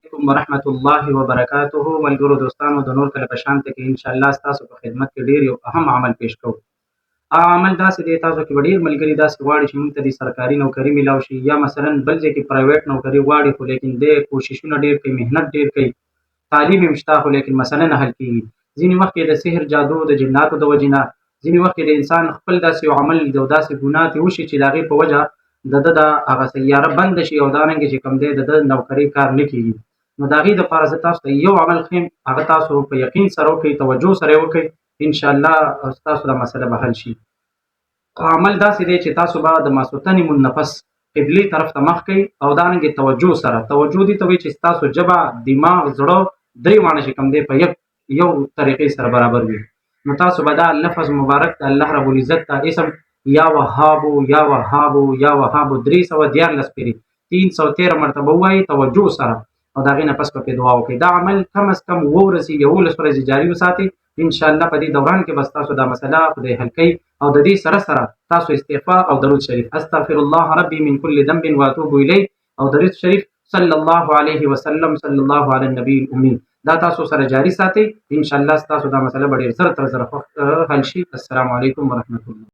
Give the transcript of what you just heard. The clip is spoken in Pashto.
علیکم ورحمۃ اللہ وبرکاتہ. ملګرو دوستانو د نور کله په شان ته کې ان شاء الله ستاسو په خدمت کې ډیر یو اهم عمل پیش کوو. هغه عمل داسې دی، تاسو کې به ډیر ملګري داسې غواړي چې موږ ته د سرکاري نوکري میلاو شي، یا مثلا بل ځای کې پرایویټ نوکري غواړي، خو لیکن دی کوششونه ډیر کوي، محنت ډیر کوي، تعلیم یې شته، خو لیکن مسله نه حل کېږي. ځینې وخت کې د سحر، جادو، د جناتو د وجې نه، ځینې وخت کې د انسان خپل داسې یو عمل او داسې ګناه ترې وشي چې د هغې په وجه د ده د هغه سیاره بنده شي، او دارنګې چې کوم دی د ده نوکري کار نه کېږي. نو د هغې دپاره زه تاسو ته یو عمل ښیم، هغه تاسو په یقین سره وکړئ، توجه سره یې وکړئ، انشاءالله ستاسو دا مسله به حل شي. عمل داسې دی چې تاسو به د ماسخوتن منپس قبلې طرف ته مخ کوئ، او دارنګې توجه سره، توجه دې ته وایي چې ستاسو ژبه، دماغ، زړه درې واړه چې کوم دی په یو طریقې سره برابر وي. نو تاسو به دا لفظ مبارک د الله رب العزت ته اسم یا وهابو یا وهابو یا وهابو 314 پیرې 313 مرتبه ووایئ توجه سره، او د هغې نه پس پکې دعا وکړئ. دا عمل کم از کم 11 ورځې 11 ورځې جاري وساتئ. انشاءالله په دې دوران کې به ستاسو دا مسله خدای حل کوي، او د دې سره سره تاسو استغفار او درود شریف استغفر الله ربي من كل ذنب واتوب الیه او درود شریف صلی الله علیه وسلم صلی الله علی النبی الامي دا تاسو سره جاری ساتئ. انشاءالله ستاسو دا مسله به ډېر زر تر زره حل شي. السلام علیکم ورحمة الله.